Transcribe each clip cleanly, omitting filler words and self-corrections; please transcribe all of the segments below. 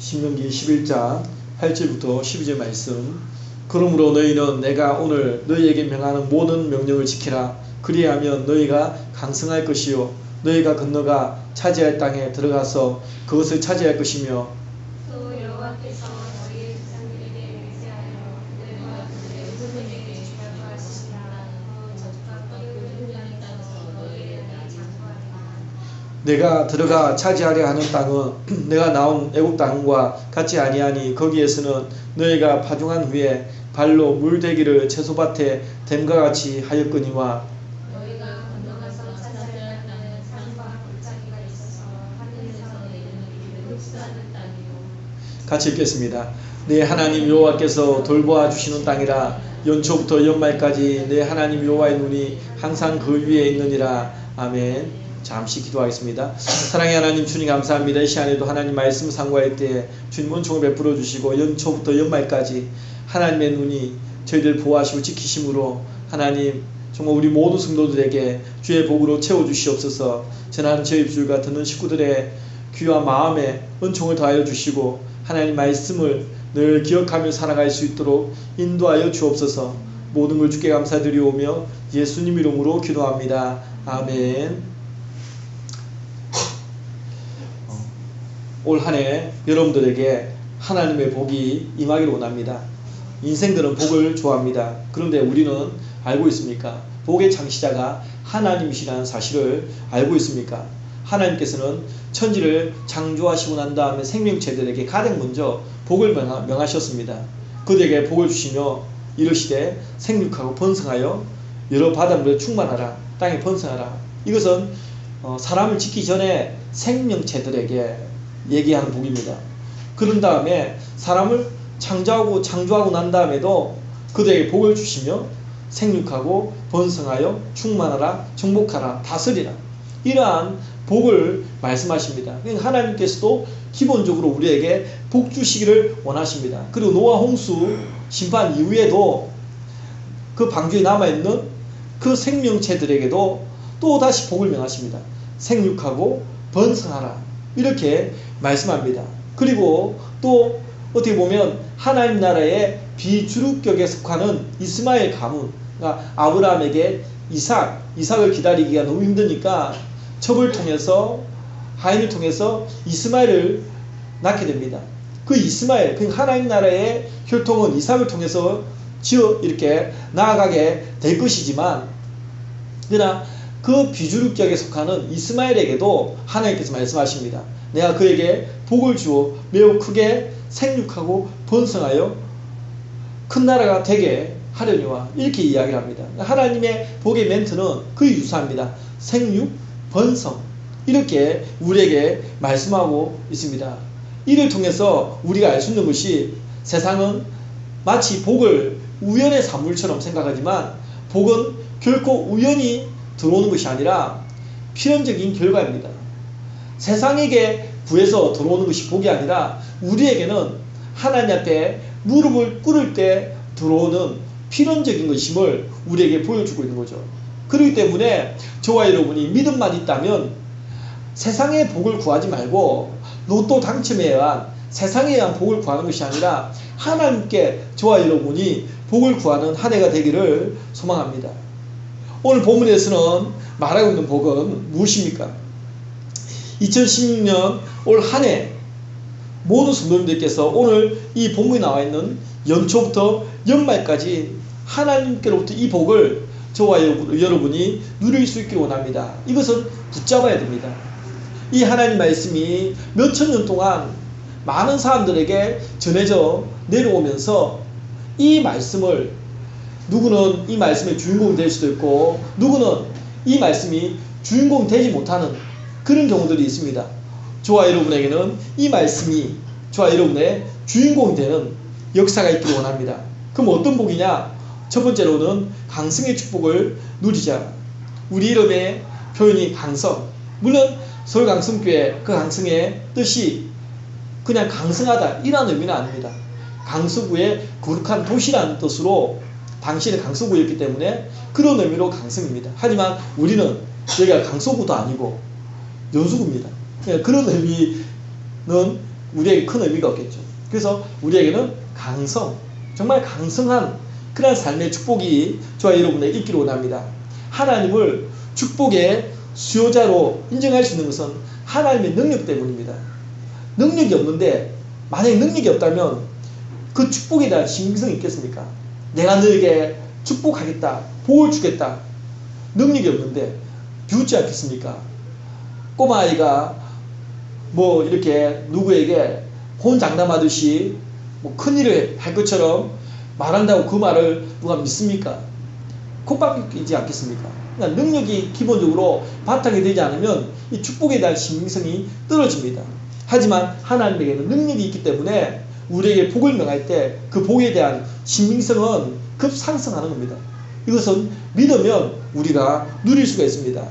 신명기 11장 8절부터 12절 말씀. 그러므로 너희는 내가 오늘 너희에게 명하는 모든 명령을 지키라. 그리하면 너희가 강성할 것이요 너희가 건너가 차지할 땅에 들어가서 그것을 차지할 것이며 또 여호와께서 너희의 조상들에게 맹세하여 너희와 그들의 후손에게 주라고 하시니라. 젖과 꿀을 흐르는 땅에서 너희를 장구하리라. 내가 들어가 차지하려 하는 땅은 내가 나온 애굽 땅과 같지 아니하니 거기에서는 너희가 파종한 후에 발로 물대기를 채소밭에 댐과 같이 하였거니와 너희가 건너가서 차지할 땅은 산과 골짜기가 있어서 하늘에서 내리는 비를 흡수하는 땅이요. 같이 읽겠습니다. 내 하나님 여호와께서 돌보아 주시는 땅이라. 연초부터 연말까지 내 하나님 여호와의 눈이 항상 그 위에 있느니라. 아멘. 잠시 기도하겠습니다. 사랑의 하나님 주님 감사합니다. 이 시간에도 하나님 말씀 상고할 때 주님 은총을 베풀어 주시고 연초부터 연말까지 하나님의 눈이 저희들 보호하시고 지키심으로 하나님 정말 우리 모든 성도들에게 주의 복으로 채워주시옵소서. 전하는 저희 입술과 듣는 식구들의 귀와 마음에 은총을 더하여 주시고 하나님 말씀을 늘 기억하며 살아갈 수 있도록 인도하여 주옵소서. 모든 걸 주께 감사드리오며 예수님 이름으로 기도합니다. 아멘. 올 한 해 여러분들에게 하나님의 복이 임하기를 원합니다. 인생들은 복을 좋아합니다. 그런데 우리는 알고 있습니까? 복의 창시자가 하나님이시라는 사실을 알고 있습니까? 하나님께서는 천지를 창조하시고 난 다음에 생명체들에게 가장 먼저 복을 명하셨습니다. 그들에게 복을 주시며 이르시되 생육하고 번성하여 여러 바다물에 충만하라. 땅에 번성하라. 이것은 사람을 짓기 전에 생명체들에게 얘기하는 복입니다. 그런 다음에 사람을 창조하고 난 다음에도 그들에게 복을 주시며 생육하고 번성하여 충만하라, 정복하라, 다스리라. 이러한 복을 말씀하십니다. 하나님께서도 기본적으로 우리에게 복 주시기를 원하십니다. 그리고 노아 홍수 심판 이후에도 그 방주에 남아있는 그 생명체들에게도 또 다시 복을 명하십니다. 생육하고 번성하라. 이렇게 말씀합니다. 그리고 또 어떻게 보면 하나님 나라의 비주류격에 속하는 이스마엘 가문, 그러니까 아브라함에게 이삭을 기다리기가 너무 힘드니까 첩을 통해서 하인을 통해서 이스마엘을 낳게 됩니다. 그 이스마엘, 그 하나님 나라의 혈통은 이삭을 통해서 이렇게 나아가게 될 것이지만, 그러나 그 비주류격에 속하는 이스마엘에게도 하나님께서 말씀하십니다. 내가 그에게 복을 주어 매우 크게 생육하고 번성하여 큰 나라가 되게 하려니와 이렇게 이야기를 합니다. 하나님의 복의 멘트는 그 유사합니다. 생육, 번성 이렇게 우리에게 말씀하고 있습니다. 이를 통해서 우리가 알 수 있는 것이 세상은 마치 복을 우연의 산물처럼 생각하지만 복은 결코 우연히 들어오는 것이 아니라 필연적인 결과입니다. 세상에게 구해서 들어오는 것이 복이 아니라 우리에게는 하나님 앞에 무릎을 꿇을 때 들어오는 필연적인 것임을 우리에게 보여주고 있는 거죠. 그렇기 때문에 저와 여러분이 믿음만 있다면 세상의 복을 구하지 말고 로또 당첨에 의한 세상에 의한 복을 구하는 것이 아니라 하나님께 저와 여러분이 복을 구하는 한 해가 되기를 소망합니다. 오늘 본문에서는 말하고 있는 복은 무엇입니까? 2016년 올 한 해 모든 성도님들께서 오늘 이 본문에 나와 있는 연초부터 연말까지 하나님께로부터 이 복을 저와 여러분이 누릴 수 있기를 원합니다. 이것은 붙잡아야 됩니다. 이 하나님 말씀이 몇천 년 동안 많은 사람들에게 전해져 내려오면서 이 말씀을 누구는 이 말씀의 주인공이 될 수도 있고 누구는 이 말씀이 주인공 되지 못하는 그런 경우들이 있습니다. 저와 여러분에게는 이 말씀이 저와 여러분의 주인공이 되는 역사가 있기를 원합니다. 그럼 어떤 복이냐? 첫 번째로는 강성의 축복을 누리자. 우리 이름의 표현이 강성. 물론 서울강성교회 그 강성의 뜻이 그냥 강성하다 이라는 의미는 아닙니다. 강서구의 거룩한 도시라는 뜻으로 당시에는 강서구였기 때문에 그런 의미로 강성입니다. 하지만 우리는 여기가 강서구도 아니고 연수구입니다. 그런 의미는 우리에게 큰 의미가 없겠죠. 그래서 우리에게는 강성, 정말 강성한 그런 삶의 축복이 저와 여러분에게 있기를 원합니다. 하나님을 축복의 수요자로 인정할 수 있는 것은 하나님의 능력 때문입니다. 능력이 없는데, 만약에 능력이 없다면 그 축복에 대한 신빙성이 있겠습니까? 내가 너에게 축복하겠다, 복을 주겠다. 능력이 없는데 비웃지 않겠습니까? 꼬마아이가 뭐 이렇게 누구에게 혼장담하듯이 뭐 큰일을 할 것처럼 말한다고 그 말을 누가 믿습니까? 콧방귀이지 않겠습니까? 그러니까 능력이 기본적으로 바탕이 되지 않으면 이 축복에 대한 신빙성이 떨어집니다. 하지만 하나님에게는 능력이 있기 때문에 우리에게 복을 명할 때 그 복에 대한 신빙성은 급상승하는 겁니다. 이것은 믿으면 우리가 누릴 수가 있습니다.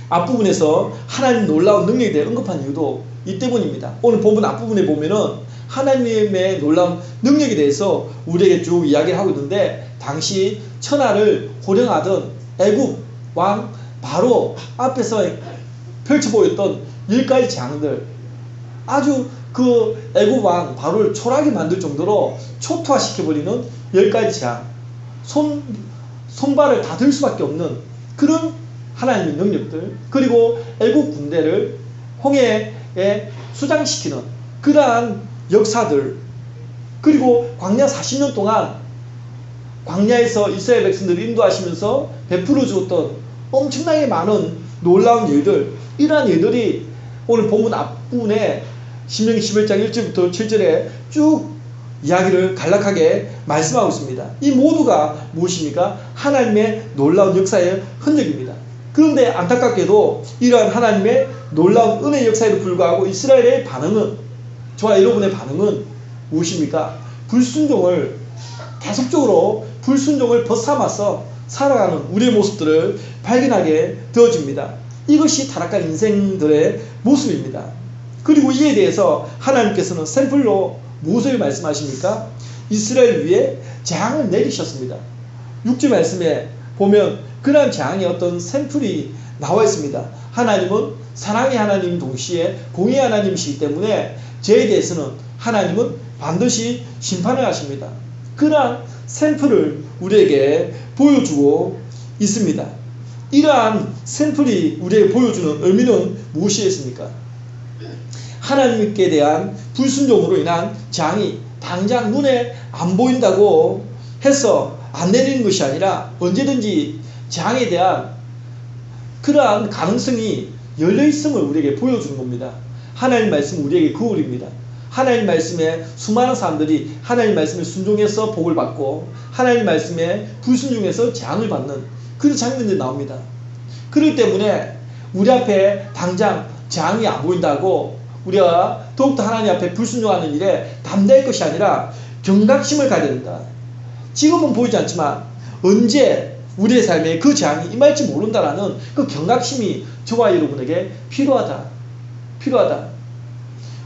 앞부분에서 하나님 놀라운 능력에 대해 언급한 이유도 이 때문입니다. 오늘 본문 앞부분에 보면은 하나님의 놀라운 능력에 대해서 우리에게 쭉 이야기를 하고 있는데, 당시 천하를 호령하던 애굽 왕 바로 앞에서 펼쳐 보였던 10가지 재앙들, 아주 그 애굽 왕 바로를 초라하게 만들 정도로 초토화시켜버리는 10가지 재앙, 손발을 다 들 수밖에 없는 그런 하나님의 능력들, 그리고 애국 군대를 홍해에 수장시키는 그러한 역사들, 그리고 광야 40년 동안 광야에서 이스라엘 백성들을 인도하시면서 베풀어 주었던 엄청나게 많은 놀라운 일들, 이러한 일들이 오늘 본문 앞부분에 신명기 11장 1절부터 7절에 쭉 이야기를 간략하게 말씀하고 있습니다. 이 모두가 무엇입니까? 하나님의 놀라운 역사의 흔적입니다. 그런데 안타깝게도 이러한 하나님의 놀라운 은혜의 역사에도 불구하고 이스라엘의 반응은, 저와 여러분의 반응은 무엇입니까? 불순종을, 계속적으로 불순종을 벗삼아서 살아가는 우리의 모습들을 발견하게 되어집니다. 이것이 타락한 인생들의 모습입니다. 그리고 이에 대해서 하나님께서는 샘플로 무엇을 말씀하십니까? 이스라엘 위에 재앙을 내리셨습니다. 6절 말씀에 보면 그러한 재앙의 어떤 샘플이 나와 있습니다. 하나님은 사랑의 하나님 동시에 공의의 하나님이시기 때문에 죄에 대해서는 하나님은 반드시 심판을 하십니다. 그러한 샘플을 우리에게 보여주고 있습니다. 이러한 샘플이 우리에게 보여주는 의미는 무엇이겠습니까? 하나님께 대한 불순종으로 인한 재앙이 당장 눈에 안 보인다고 해서 안 내리는 것이 아니라 언제든지 재앙에 대한 그러한 가능성이 열려있음을 우리에게 보여주는 겁니다. 하나님 말씀은 우리에게 거울입니다. 하나님 말씀에 수많은 사람들이 하나님 말씀에 순종해서 복을 받고 하나님 말씀에 불순종해서 재앙을 받는 그런 장면들이 나옵니다. 그렇기 때문에 우리 앞에 당장 재앙이 안 보인다고 우리가 더욱더 하나님 앞에 불순종하는 일에 담대할 것이 아니라 경각심을 가져야 된다. 지금은 보이지 않지만 언제 우리의 삶에 그 재앙이 임할지 모른다라는 그 경각심이 저와 여러분에게 필요하다.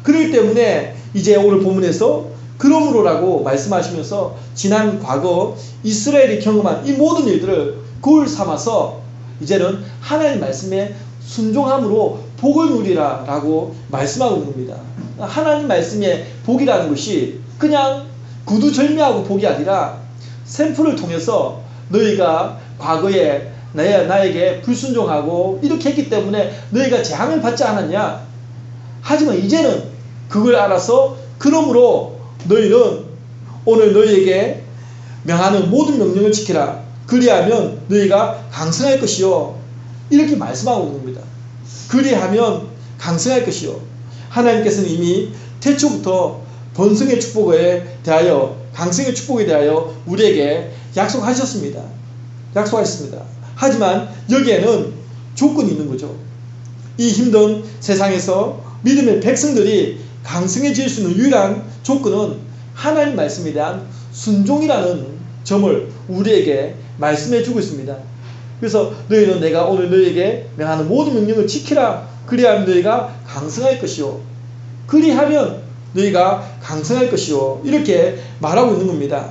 그렇기 때문에 이제 오늘 본문에서 그러므로라고 말씀하시면서 지난 과거 이스라엘이 경험한 이 모든 일들을 거울 삼아서 이제는 하나님 말씀에 순종함으로 복을 누리라 라고 말씀하고 있는 겁니다. 하나님 말씀의 복이라는 것이 그냥 구두절미하고 복이 아니라 샘플을 통해서 너희가 과거에 나에게 불순종하고 이렇게 했기 때문에 너희가 재앙을 받지 않았냐? 하지만 이제는 그걸 알아서 그러므로 너희는 오늘 너희에게 명하는 모든 명령을 지키라. 그리하면 너희가 강성할 것이요. 이렇게 말씀하고 있는 겁니다. 그리하면 강성할 것이요. 하나님께서는 이미 태초부터 번성의 축복에 대하여, 강성의 축복에 대하여 우리에게 약속하셨습니다. 하지만 여기에는 조건이 있는 거죠. 이 힘든 세상에서 믿음의 백성들이 강성해질 수 있는 유일한 조건은 하나님 말씀에 대한 순종이라는 점을 우리에게 말씀해 주고 있습니다. 그래서 너희는 내가 오늘 너희에게 명하는 모든 명령을 지키라. 그리하면 너희가 강성할 것이요. 그리하면 너희가 강성할 것이요. 이렇게 말하고 있는 겁니다.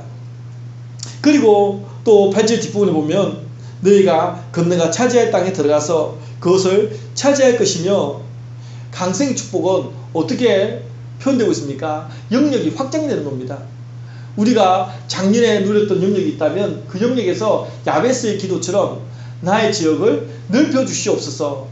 그리고 또 8절 뒷부분에 보면 너희가 건너가 차지할 땅에 들어가서 그것을 차지할 것이며, 강성의 축복은 어떻게 표현되고 있습니까? 영역이 확장되는 겁니다. 우리가 작년에 누렸던 영역이 있다면 그 영역에서 야베스의 기도처럼 나의 지역을 넓혀주시옵소서,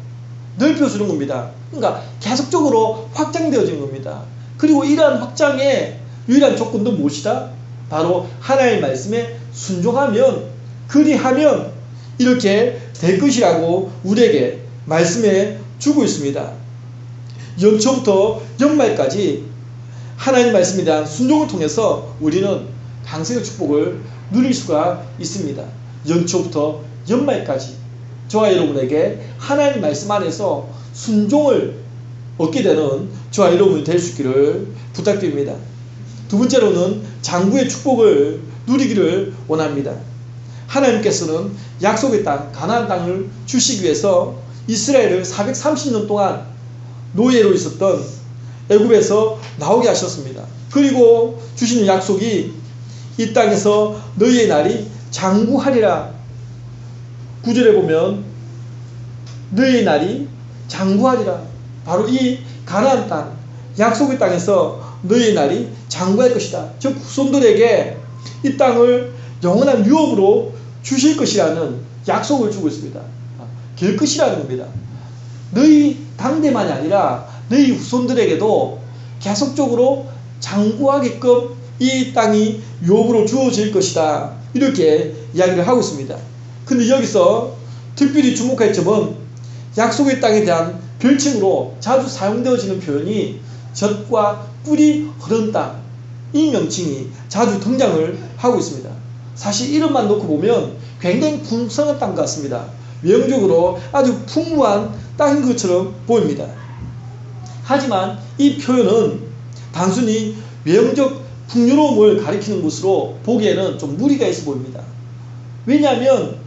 넓혀주는 겁니다. 그러니까 계속적으로 확장되어지는 겁니다. 그리고 이러한 확장의 유일한 조건도 무엇이다? 바로 하나님의 말씀에 순종하면, 그리하면 이렇게 될 것이라고 우리에게 말씀해 주고 있습니다. 연초부터 연말까지 하나님 말씀에 대한 순종을 통해서 우리는 강성의 축복을 누릴 수가 있습니다. 연초부터 연말까지 저와 여러분에게 하나님 말씀 안에서 순종을 얻게 되는 저와 여러분이 될 수 있기를 부탁드립니다. 두 번째로는 장구의 축복을 누리기를 원합니다. 하나님께서는 약속의 땅, 가나안 땅을 주시기 위해서 이스라엘을 430년 동안 노예로 있었던 애굽에서 나오게 하셨습니다. 그리고 주시는 약속이 이 땅에서 너희의 날이 장구하리라. 9절에 보면 너희의 날이 장구하리라. 바로 이 가나안 땅, 약속의 땅에서 너희의 날이 장구할 것이다. 즉 후손들에게 이 땅을 영원한 유업으로 주실 것이라는 약속을 주고 있습니다. 될 것이라는 겁니다. 너희 당대만이 아니라 너희 후손들에게도 계속적으로 장구하게끔 이 땅이 유업으로 주어질 것이다. 이렇게 이야기를 하고 있습니다. 근데 여기서 특별히 주목할 점은 약속의 땅에 대한 별칭으로 자주 사용되어지는 표현이 젖과 꿀이 흐른 땅, 이 명칭이 자주 등장을 하고 있습니다. 사실 이름만 놓고 보면 굉장히 풍성한 땅 같습니다. 외형적으로 아주 풍부한 땅인 것처럼 보입니다. 하지만 이 표현은 단순히 외형적 풍요로움을 가리키는 것으로 보기에는 좀 무리가 있어 보입니다. 왜냐하면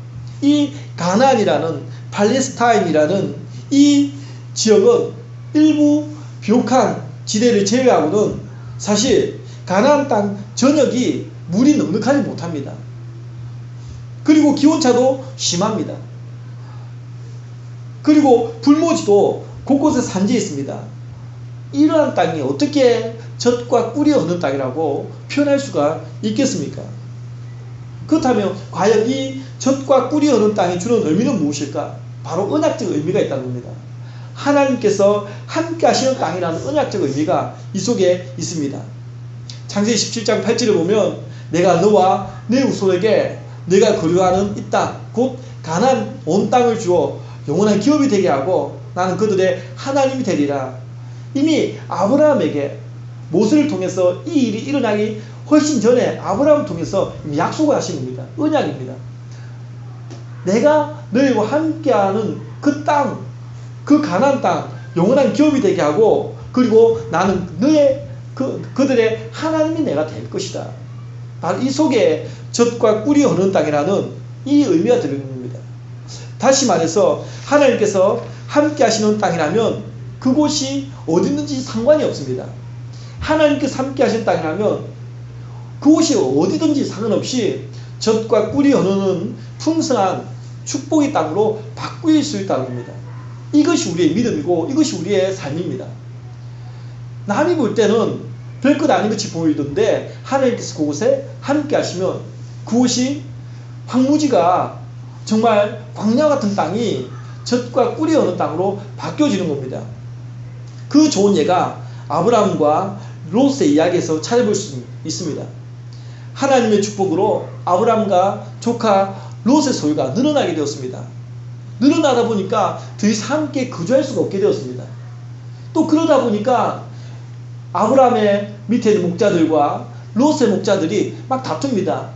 이 가나안이라는, 팔레스타인이라는 이 지역은 일부 비옥한 지대를 제외하고는 사실 가나안 땅 전역이 물이 넉넉하지 못합니다. 그리고 기온차도 심합니다. 그리고 불모지도 곳곳에 산지에 있습니다. 이러한 땅이 어떻게 젖과 꿀이 흐르는 땅이라고 표현할 수가 있겠습니까? 그렇다면 과연 이 젖과 꿀이 흐르는 땅이 주는 의미는 무엇일까? 바로 언약적 의미가 있다는 겁니다. 하나님께서 함께 하시는 땅이라는 언약적 의미가 이 속에 있습니다. 창세기 17장 8절에 보면 내가 너와 내 후손에게 내가 거류하는 이 땅, 곧 가나안 온 땅을 주어 영원한 기업이 되게 하고 나는 그들의 하나님이 되리라. 이미 아브라함에게 모세를 통해서 이 일이 일어나기 훨씬 전에 아브라함을 통해서 이미 약속을 하신 겁니다. 언약입니다. 내가 너희와 함께하는 그 땅, 그 가나안 땅 영원한 기업이 되게 하고, 그리고 나는 그들의 하나님이 내가 될 것이다. 바로 이 속에 젖과 꿀이 흐르는 땅이라는 이 의미가 들어있는 겁니다. 다시 말해서 하나님께서 함께 하시는 땅이라면 그곳이 어디 있는지 상관이 없습니다. 하나님께서 함께 하시는 땅이라면 그곳이 어디든지 상관없이 젖과 꿀이 흐르는 풍성한 축복의 땅으로 바뀔 수 있다는 겁니다. 이것이 우리의 믿음이고 이것이 우리의 삶입니다. 남이 볼 때는 별것 아닌 것이 보이던데 하나님께서 그곳에 함께 하시면 그곳이 황무지가 정말 광야 같은 땅이 젖과 꿀이 흐르는 땅으로 바뀌어지는 겁니다. 그 좋은 예가 아브라함과 롯의 이야기에서 찾아볼 수 있습니다. 하나님의 축복으로 아브라함과 조카 롯의 소유가 늘어나게 되었습니다. 늘어나다 보니까 더 이상 함께 거주할 수가 없게 되었습니다. 또 그러다 보니까 아브라함의 밑에 있는 목자들과 롯의 목자들이 막 다툽니다.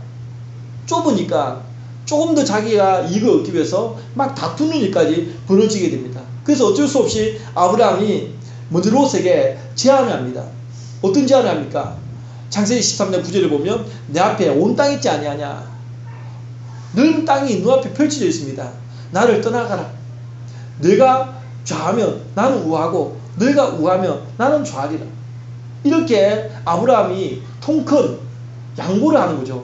좁으니까 조금 더 자기가 이익을 얻기 위해서 막 다투는 일까지 벌어지게 됩니다. 그래서 어쩔 수 없이 아브라함이 먼저 롯에게 제안을 합니다. 어떤 제안을 합니까? 창세기 13장 9절을 보면 내 앞에 온 땅 있지 아니하냐. 넓은 땅이 눈앞에 펼쳐져 있습니다. 나를 떠나가라. 내가 좌하면 나는 우하고 너희가 우하면 나는 좌하리라. 이렇게 아브라함이 통큰 양보를 하는 거죠.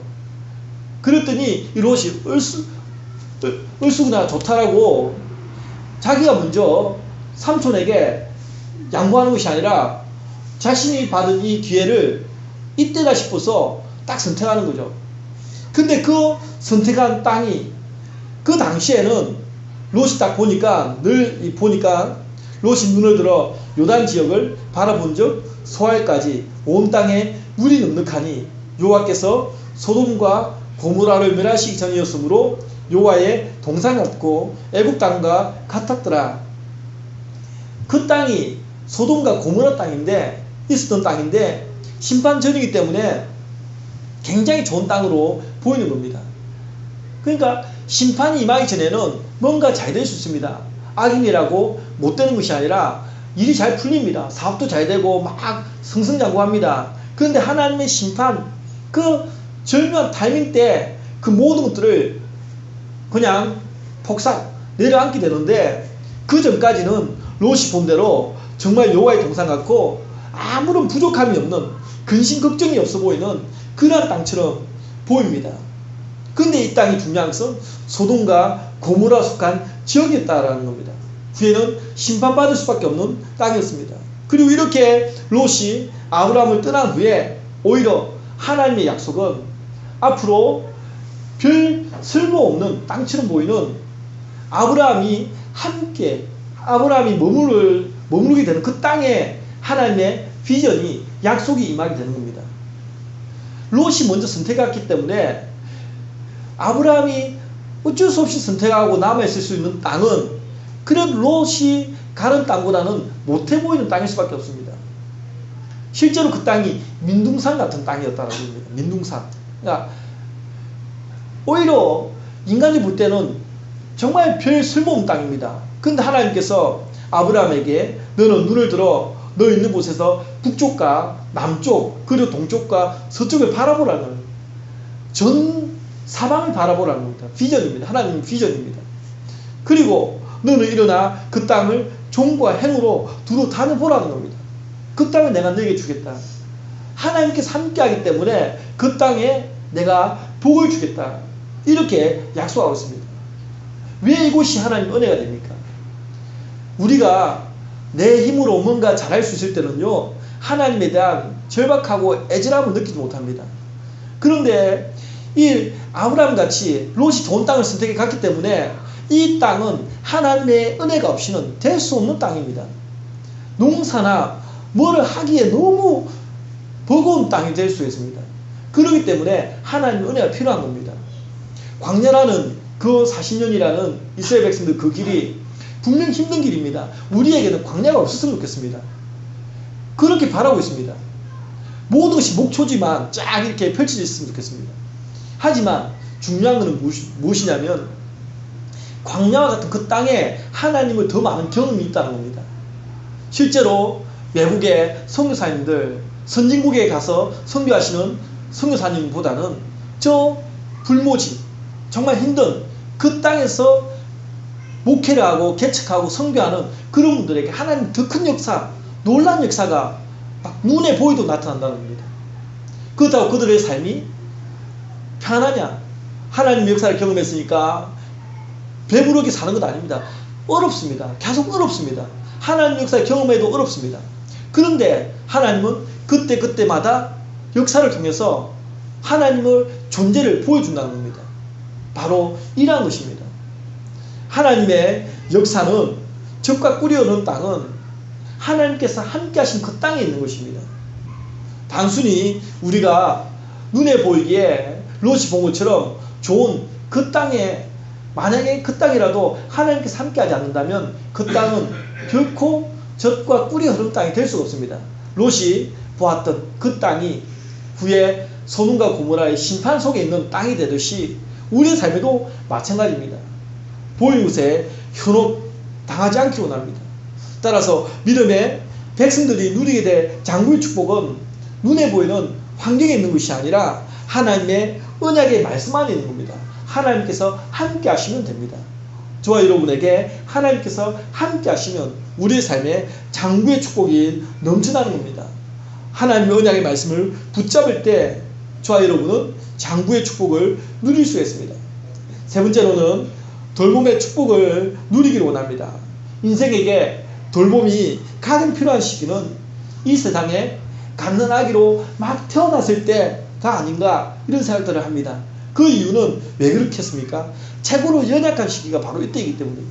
그랬더니 이 롯이 얼쑤구나 좋다라고 자기가 먼저 삼촌에게 양보하는 것이 아니라 자신이 받은 이 기회를 이때다 싶어서 딱 선택하는 거죠. 근데 그 선택한 땅이 그 당시에는 롯이 딱 보니까 롯이 눈을 들어 요단 지역을 바라본 적 소알까지 온 땅에 물이 넉넉하니 여호와께서 소돔과 고모라를 멸하시기 전이었으므로 여호와의 동상 같고 애국 땅과 같았더라. 그 땅이 소돔과 고모라 땅인데 있었던 땅인데 심판 전이기 때문에 굉장히 좋은 땅으로 보이는 겁니다. 그러니까 심판이 임하기 전에는 뭔가 잘 될 수 있습니다. 악인이라고 못 되는 것이 아니라 일이 잘 풀립니다. 사업도 잘 되고 막 승승장구합니다. 그런데 하나님의 심판, 그 절묘한 타이밍 때 그 모든 것들을 그냥 폭삭 내려앉게 되는데 그 전까지는 롯이 본 대로 정말 여호와의 동상 같고 아무런 부족함이 없는, 근심 걱정이 없어 보이는 그러한 땅처럼 보입니다. 근데 이 땅이 중요한 것은 소돔과 고모라 속한 지역이었다라는 겁니다. 후에는 심판받을 수밖에 없는 땅이었습니다. 그리고 이렇게 롯이 아브라함을 떠난 후에 오히려 하나님의 약속은 앞으로 별 쓸모없는 땅처럼 보이는 아브라함이 머무르게 되는 그 땅에 하나님의 비전이, 약속이 임하게 되는 겁니다. 롯이 먼저 선택했기 때문에 아브라함이 어쩔 수 없이 선택하고 남아있을 수 있는 땅은 그런 롯이 가는 땅보다는 못해 보이는 땅일 수밖에 없습니다. 실제로 그 땅이 민둥산 같은 땅이었다는 겁니다. 민둥산. 그러니까 오히려 인간이 볼 때는 정말 별 쓸모없는 땅입니다. 그런데 하나님께서 아브라함에게 너는 눈을 들어 너 있는 곳에서 북쪽과 남쪽 그리고 동쪽과 서쪽을 바라보라는 거예요. 전 사방을 바라보라는 겁니다. 비전입니다. 하나님의 비전입니다. 그리고 너는 일어나 그 땅을 종과 행으로 두루 다녀보라는 겁니다. 그 땅을 내가 너에게 주겠다. 하나님께서 함께하기 때문에 그 땅에 내가 복을 주겠다. 이렇게 약속하고 있습니다. 왜 이곳이 하나님 은혜가 됩니까? 우리가 내 힘으로 뭔가 잘할 수 있을 때는요, 하나님에 대한 절박하고 애절함을 느끼지 못합니다. 그런데 이 아브라함 같이 롯이 좋은 땅을 선택해 갔기 때문에 이 땅은 하나님의 은혜가 없이는 될 수 없는 땅입니다. 농사나 뭐를 하기에 너무 버거운 땅이 될 수 있습니다. 그렇기 때문에 하나님의 은혜가 필요한 겁니다. 광야라는 그 40년이라는 이스라엘 백성들 그 길이 분명 힘든 길입니다. 우리에게는 광야가 없었으면 좋겠습니다. 그렇게 바라고 있습니다. 모든 것이 목초지만 쫙 이렇게 펼쳐져 있으면 좋겠습니다. 하지만 중요한 것은 무엇이냐면 광야와 같은 그 땅에 하나님을 더 많은 경험이 있다는 겁니다. 실제로 외국의 선교사님들, 선진국에 가서 선교하시는 선교사님보다는 저 불모지, 정말 힘든 그 땅에서 목회를 하고 개척하고 선교하는 그런 분들에게 하나님 더 큰 역사, 놀라운 역사가 막 눈에 보이도 나타난다는 겁니다. 그렇다고 그들의 삶이 편하냐? 하나님의 역사를 경험했으니까 배부르게 사는 것 아닙니다. 어렵습니다. 계속 어렵습니다. 하나님 역사를 경험해도 어렵습니다. 그런데 하나님은 그때마다 역사를 통해서 하나님의 존재를 보여준다는 겁니다. 바로 이러한 것입니다. 하나님의 역사는 적과 꿀이오는 땅은 하나님께서 함께 하신 그 땅에 있는 것입니다. 단순히 우리가 눈에 보이기에 롯이 본 것처럼 좋은 그 땅에, 만약에 그 땅이라도 하나님께서 함께 하지 않는다면 그 땅은 결코 젖과 꿀이 흐르는 땅이 될 수가 없습니다. 롯이 보았던 그 땅이 후에 소돔과 고모라의 심판 속에 있는 땅이 되듯이 우리의 삶에도 마찬가지입니다. 보이는 것에 현혹당하지 않기 원합니다. 따라서 믿음의 백성들이 누리게 될 장구의 축복은 눈에 보이는 환경에 있는 것이 아니라 하나님의 언약의 말씀 안에 있는 겁니다. 하나님께서 함께 하시면 됩니다. 저와 여러분에게 하나님께서 함께 하시면 우리의 삶에 장구의 축복이 넘쳐나는 겁니다. 하나님의 언약의 말씀을 붙잡을 때 저와 여러분은 장구의 축복을 누릴 수 있습니다. 세 번째로는 돌봄의 축복을 누리기를 원합니다. 인생에게 돌봄이 가장 필요한 시기는 이 세상에 갓난아기로 막 태어났을 때가 아닌가 이런 생각들을 합니다. 그 이유는 왜 그렇겠습니까? 최고로 연약한 시기가 바로 이때이기 때문입니다.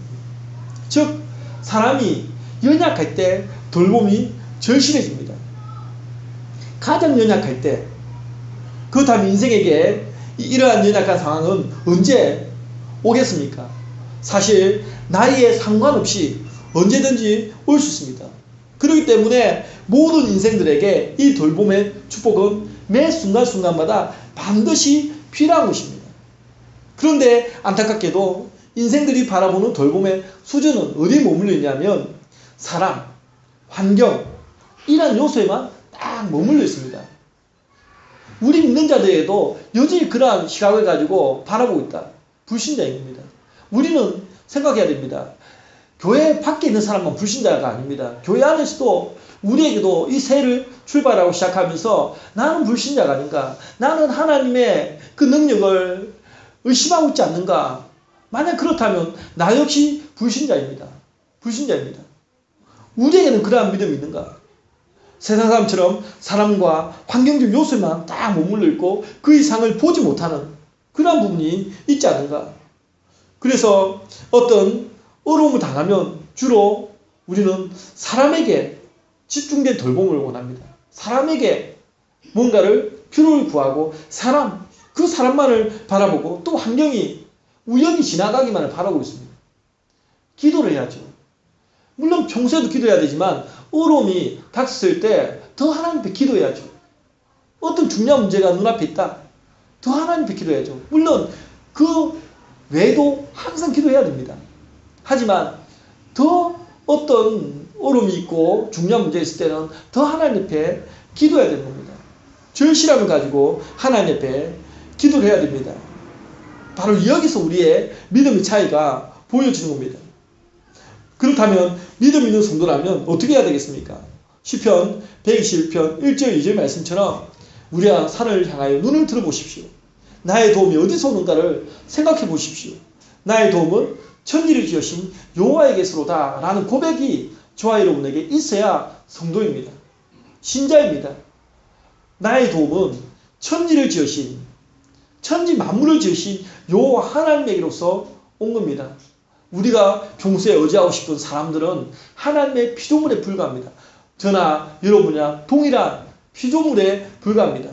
즉 사람이 연약할 때 돌봄이 절실해집니다. 가장 연약할 때. 그렇다면 인생에게 이러한 연약한 상황은 언제 오겠습니까? 사실 나이에 상관없이 언제든지 올 수 있습니다. 그렇기 때문에 모든 인생들에게 이 돌봄의 축복은 매 순간순간마다 반드시 필요한 것입니다. 그런데 안타깝게도 인생들이 바라보는 돌봄의 수준은 어디에 머물러 있냐면 사람, 환경 이런 요소에만 딱 머물러 있습니다. 우리 믿는 자들에도 여전히 그러한 시각을 가지고 바라보고 있다. 불신자입니다. 우리는 생각해야 됩니다. 교회 밖에 있는 사람만 불신자가 아닙니다. 교회 안에서도 우리에게도 이 새해를 출발하고 시작하면서 나는 불신자가 아닌가? 나는 하나님의 그 능력을 의심하고 있지 않는가? 만약 그렇다면 나 역시 불신자입니다. 불신자입니다. 우리에게는 그러한 믿음이 있는가? 세상 사람처럼 사람과 환경적 요소에만 딱 머물러 있고 그 이상을 보지 못하는 그러한 부분이 있지 않은가? 그래서 어떤 어려움을 당하면 주로 우리는 사람에게 집중된 돌봄을 원합니다. 사람에게 뭔가를 필요를 구하고 그 사람만을 바라보고 또 환경이 우연히 지나가기만을 바라고 있습니다. 기도를 해야죠. 물론 평소에도 기도해야 되지만 어려움이 닥쳤을 때 더 하나님 앞에 기도해야죠. 어떤 중요한 문제가 눈앞에 있다. 더 하나님 앞에 기도해야죠. 물론 그 외에도 항상 기도해야 됩니다. 하지만 더 어떤 어려움이 있고 중요한 문제가 있을 때는 더 하나님 앞에 기도해야 되는 겁니다. 절실함을 가지고 하나님 앞에 기도를 해야 됩니다. 바로 여기서 우리의 믿음의 차이가 보여지는 겁니다. 그렇다면 믿음 있는 성도라면 어떻게 해야 되겠습니까? 시편 121편 1절 2절 말씀처럼 우리가 산을 향하여 눈을 들어보십시오. 나의 도움이 어디서 오는가를 생각해 보십시오. 나의 도움은 천지를 지으신 여호와에게서로다 라는 고백이 저와 여러분에게 있어야 성도입니다. 신자입니다. 나의 도움은 천지를 지으신 천지 만물을 지으신 여호와 하나님에게로서 온 겁니다. 우리가 평소에 의지하고 싶은 사람들은 하나님의 피조물에 불과합니다. 저나 여러분이나 동일한 피조물에 불과합니다.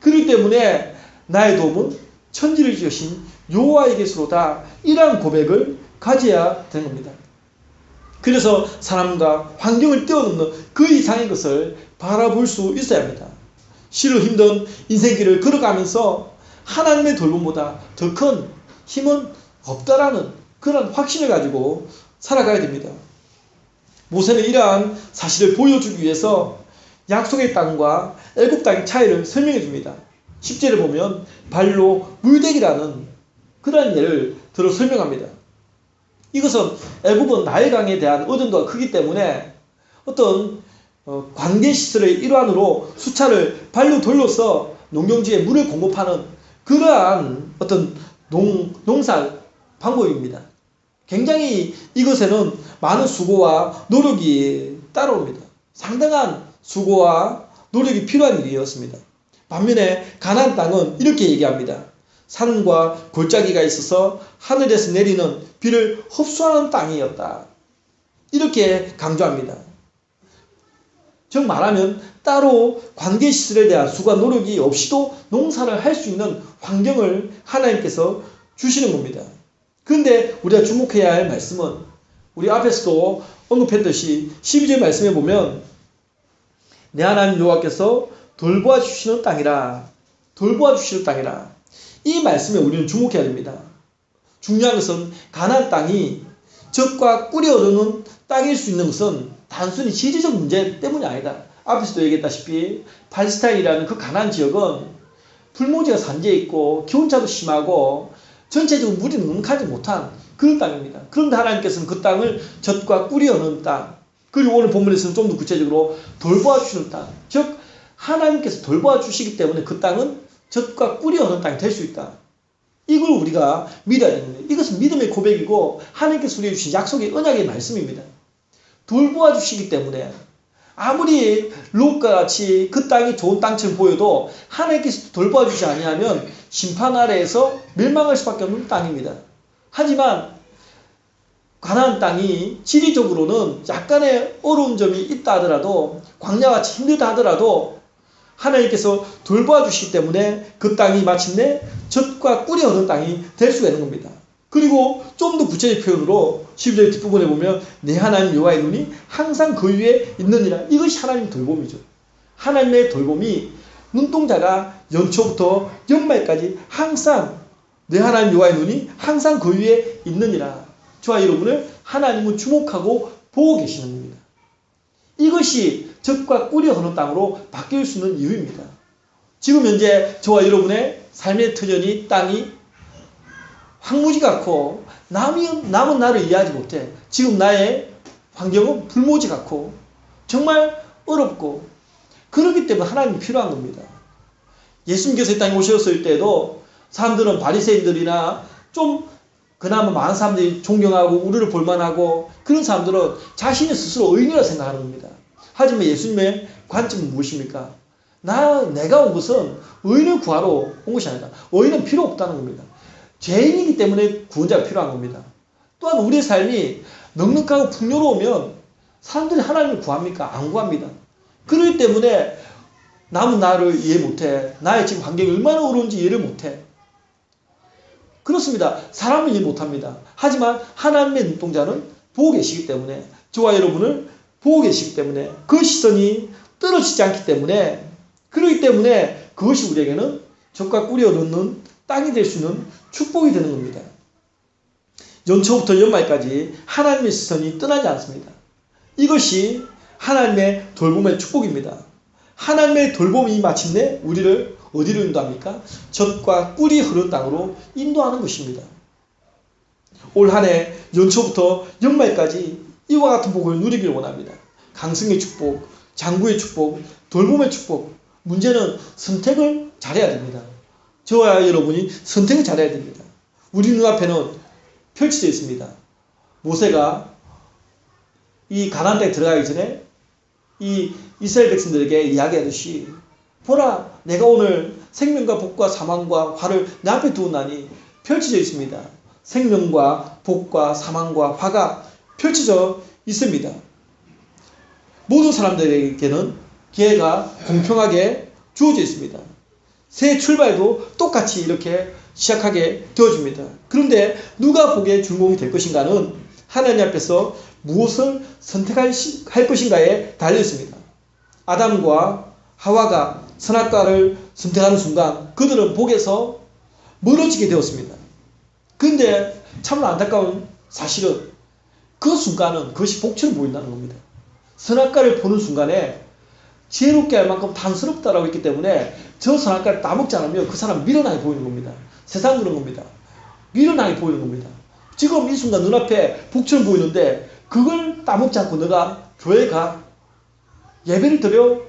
그렇기 때문에 나의 도움은 천지를 지으신 여호와에게서로다 이러한 고백을 가져야 되는 겁니다. 그래서 사람과 환경을 뛰어넘는 그 이상의 것을 바라볼 수 있어야 합니다. 시로 힘든 인생길을 걸어가면서 하나님의 돌봄보다 더 큰 힘은 없다라는 그런 확신을 가지고 살아가야 됩니다. 모세는 이러한 사실을 보여주기 위해서 약속의 땅과 애굽 땅의 차이를 설명해 줍니다. 10절에 보면 발로 물대기라는 그런 예를 들어 설명합니다. 이것은 애굽은 나일강에 대한 의존도가 크기 때문에 어떤 관계시설의 일환으로 수차를 발로 돌려서 농경지에 물을 공급하는 그러한 어떤 농사 방법입니다. 굉장히 이것에는 많은 수고와 노력이 따라옵니다. 상당한 수고와 노력이 필요한 일이었습니다. 반면에 가나안 땅은 이렇게 얘기합니다. 산과 골짜기가 있어서 하늘에서 내리는 비를 흡수하는 땅이었다. 이렇게 강조합니다. 즉 말하면 따로 관계시설에 대한 수고와 노력이 없이도 농사를 할 수 있는 환경을 하나님께서 주시는 겁니다. 그런데 우리가 주목해야 할 말씀은 우리 앞에서도 언급했듯이 12절 말씀에 보면 내 하나님 여호와께서 돌보아 주시는 땅이라. 돌보아 주시는 땅이라. 이 말씀에 우리는 주목해야 됩니다. 중요한 것은 가나안 땅이 젖과 꿀이 흐르는 땅일 수 있는 것은 단순히 지리적 문제 때문이 아니다. 앞에서도 얘기했다시피 팔레스타인이라는 그 가나안 지역은 풀무지가 산재해 있고 기온차도 심하고 전체적으로 물이 넉넉하지 못한 그런 땅입니다. 그런데 하나님께서는 그 땅을 젖과 꿀이 흐르는 땅, 그리고 오늘 본문에서는 좀 더 구체적으로 돌보아 주시는 땅, 즉 하나님께서 돌보아 주시기 때문에 그 땅은 젖과 꿀이 흐르는 땅이 될 수 있다. 이걸 우리가 믿어야 됩니다. 이것은 믿음의 고백이고 하나님께서 우리에게 주신 약속의 언약의 말씀입니다. 돌보아 주시기 때문에 아무리 롯과 같이 그 땅이 좋은 땅처럼 보여도 하나님께서 돌봐주지 아니하면 심판 아래에서 멸망할 수밖에 없는 땅입니다. 하지만 가나안 땅이 지리적으로는 약간의 어려운 점이 있다 하더라도, 광야같이 힘들다 하더라도 하나님께서 돌봐주시기 때문에 그 땅이 마침내 젖과 꿀이 흐르는 땅이 될 수가 있는 겁니다. 그리고 좀 더 구체적 표현으로 12절 뒷부분에 보면 내 하나님 여호와의 눈이 항상 그 위에 있느니라. 이것이 하나님의 돌봄이죠. 하나님의 돌봄이 눈동자가 연초부터 연말까지 항상 내 하나님 여호와의 눈이 항상 그 위에 있느니라. 저와 여러분을 하나님은 주목하고 보고 계시는 겁니다. 이것이 젖과 꿀이 흐르는 땅으로 바뀔 수 있는 이유입니다. 지금 현재 저와 여러분의 삶의 터전이 땅이 황무지 같고 남은 나를 이해하지 못해. 지금 나의 환경은 불모지 같고 정말 어렵고, 그렇기 때문에 하나님이 필요한 겁니다. 예수님께서 이 땅에 오셨을 때도 사람들은 바리새인들이나 좀 그나마 많은 사람들이 존경하고 우리를 볼만하고 그런 사람들은 자신이 스스로 의인이라 생각하는 겁니다. 하지만 예수님의 관점은 무엇입니까? 내가 온 것은 의인을 구하러 온 것이 아니다. 의인은 필요 없다는 겁니다. 죄인이기 때문에 구원자가 필요한 겁니다. 또한 우리의 삶이 넉넉하고 풍요로우면 사람들이 하나님을 구합니까? 안 구합니다. 그렇기 때문에 남은 나를 이해 못해. 나의 지금 환경이 얼마나 어려운지 이해를 못해. 그렇습니다. 사람은 이해 못합니다. 하지만 하나님의 눈동자는 보고 계시기 때문에, 저와 여러분을 보고 계시기 때문에, 그 시선이 떨어지지 않기 때문에, 그렇기 때문에 그것이 우리에게는 젖과 꿀이 흐르는 땅이 될 수 있는 축복이 되는 겁니다. 연초부터 연말까지 하나님의 시선이 떠나지 않습니다. 이것이 하나님의 돌봄의 축복입니다. 하나님의 돌봄이 마침내 우리를 어디로 인도합니까? 젖과 꿀이 흐르는 땅으로 인도하는 것입니다. 올 한 해 연초부터 연말까지 이와 같은 복을 누리길 원합니다. 강승의 축복, 장구의 축복, 돌봄의 축복. 문제는 선택을 잘해야 됩니다. 저와 여러분이 선택을 잘해야 됩니다. 우리 눈앞에는 펼쳐져 있습니다. 모세가 이 가나안 땅에 들어가기 전에 이 이스라엘 백성들에게 이야기하듯이, 보라, 내가 오늘 생명과 복과 사망과 화를 내 앞에 두었나니. 펼쳐져 있습니다. 생명과 복과 사망과 화가 펼쳐져 있습니다. 모든 사람들에게는 기회가 공평하게 주어져 있습니다. 새 출발도 똑같이 이렇게 시작하게 되어줍니다. 그런데 누가 복의 주인공이 될 것인가는 하나님 앞에서 무엇을 선택할 것인가에 달려 있습니다. 아담과 하와가 선악과를 선택하는 순간 그들은 복에서 멀어지게 되었습니다. 그런데 참으로 안타까운 사실은 그 순간은 그것이 복처럼 보인다는 겁니다. 선악과를 보는 순간에 지혜롭게 할 만큼 탐스럽다라고 했기 때문에 저 선악과를 따먹지 않으면 그 사람은 미련하게 보이는 겁니다. 세상 그런 겁니다. 미련하게 보이는 겁니다. 지금 이 순간 눈앞에 복처럼 보이는데 그걸 따먹지 않고 너가 교회 가, 예배를 드려,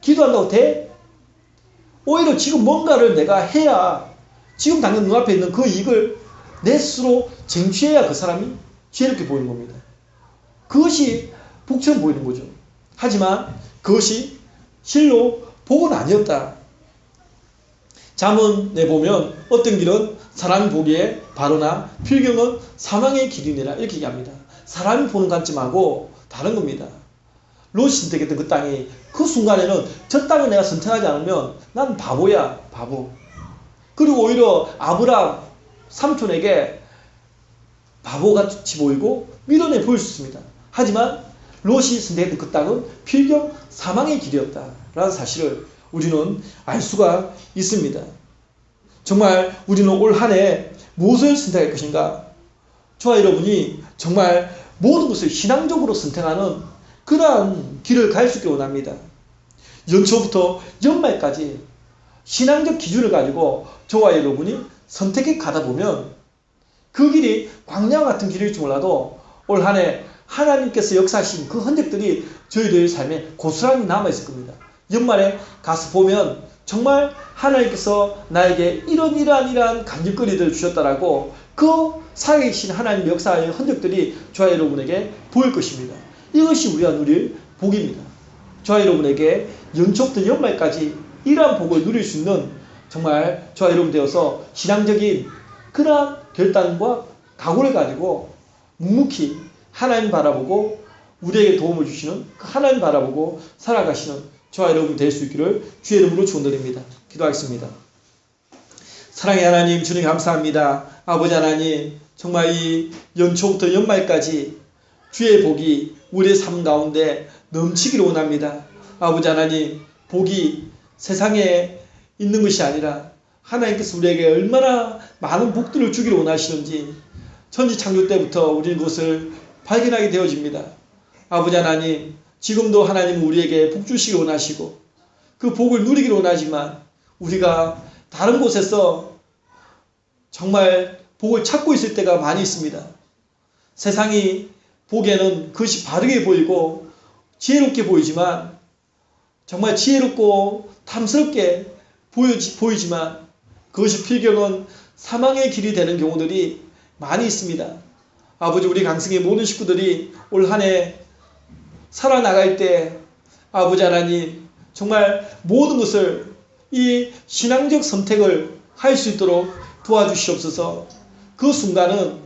기도한다고 돼? 오히려 지금 뭔가를 내가 해야, 지금 당장 눈앞에 있는 그 이익을 내 스스로 쟁취해야 그 사람이 지혜롭게 보이는 겁니다. 그것이 복처럼 보이는 거죠. 하지만 그것이 실로 복은 아니었다. 잠언에 보면 어떤 길은 사람이 보기에 바로나 필경은 사망의 길이니라 이렇게 얘기합니다. 사람이 보는 관점하고 다른 겁니다. 롯이 선택했던 그 땅이 그 순간에는 저 땅을 내가 선택하지 않으면 난 바보야, 바보. 그리고 오히려 아브라함 삼촌에게 바보같이 보이고 미련해 보일 수 있습니다. 하지만 롯이 선택했던 그 땅은 필경 사망의 길이었다라는 사실을 우리는 알 수가 있습니다. 정말 우리는 올 한 해 무엇을 선택할 것인가? 저와 여러분이 정말 모든 것을 신앙적으로 선택하는 그러한 길을 갈 수 있게 원합니다. 연초부터 연말까지 신앙적 기준을 가지고 저와 여러분이 선택해 가다 보면 그 길이 광야 같은 길일지 몰라도 올 한 해 하나님께서 역사하신 그 흔적들이 저희들의 삶에 고스란히 남아있을 겁니다. 연말에 가서 보면 정말 하나님께서 나에게 이러한 간질거리들을 주셨다라고 그 살아계신 하나님의 역사의 흔적들이 저와 여러분에게 보일 것입니다. 이것이 우리가 누릴 복입니다. 저와 여러분에게 연초부터 연말까지 이러한 복을 누릴 수 있는 정말 저와 여러분 되어서 신앙적인 그러한 결단과 각오를 가지고 묵묵히 하나님 바라보고 우리에게 도움을 주시는 그 하나님 바라보고 살아가시는 저와 여러분 될 수 있기를 주의 이름으로 축원드립니다. 기도하겠습니다. 사랑의 하나님, 주님 감사합니다. 아버지 하나님, 정말 이 연초부터 연말까지 주의 복이 우리의 삶 가운데 넘치기를 원합니다. 아버지 하나님, 복이 세상에 있는 것이 아니라 하나님께서 우리에게 얼마나 많은 복들을 주기를 원하시는지 천지 창조 때부터 우리는 그것을 발견하게 되어집니다. 아버지 하나님, 지금도 하나님은 우리에게 복 주시기를 원하시고 그 복을 누리기를 원하지만 우리가 다른 곳에서 정말 복을 찾고 있을 때가 많이 있습니다. 세상이 보기에는 그것이 바르게 보이고 지혜롭게 보이지만 정말 지혜롭고 탐스럽게 보이지만 그것이 필경은 사망의 길이 되는 경우들이 많이 있습니다. 아버지, 우리 강승의 모든 식구들이 올 한 해 살아나갈 때 아버지 하나님 정말 모든 것을 이 신앙적 선택을 할 수 있도록 도와주시옵소서. 그 순간은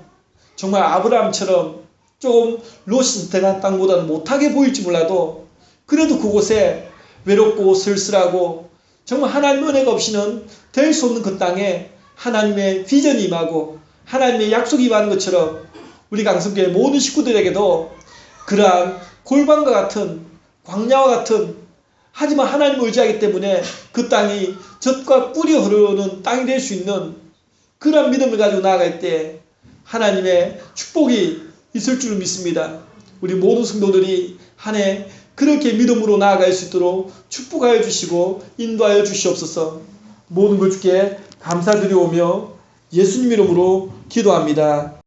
정말 아브라함처럼 조금 롯이 선택한 땅보다는 못하게 보일지 몰라도 그래도 그곳에 외롭고 쓸쓸하고 정말 하나님 은혜가 없이는 될 수 없는 그 땅에 하나님의 비전이 임하고 하나님의 약속이 임하는 것처럼 우리 강성교회 모든 식구들에게도 그러한 골방과 같은 광야와 같은 하지만 하나님을 의지하기 때문에 그 땅이 젖과 꿀이 흐르는 땅이 될 수 있는 그러한 믿음을 가지고 나아갈 때 하나님의 축복이 있을 줄 믿습니다. 우리 모든 성도들이 한 해 그렇게 믿음으로 나아갈 수 있도록 축복하여 주시고 인도하여 주시옵소서. 모든 걸 주께 감사드리오며 예수님 이름으로 기도합니다.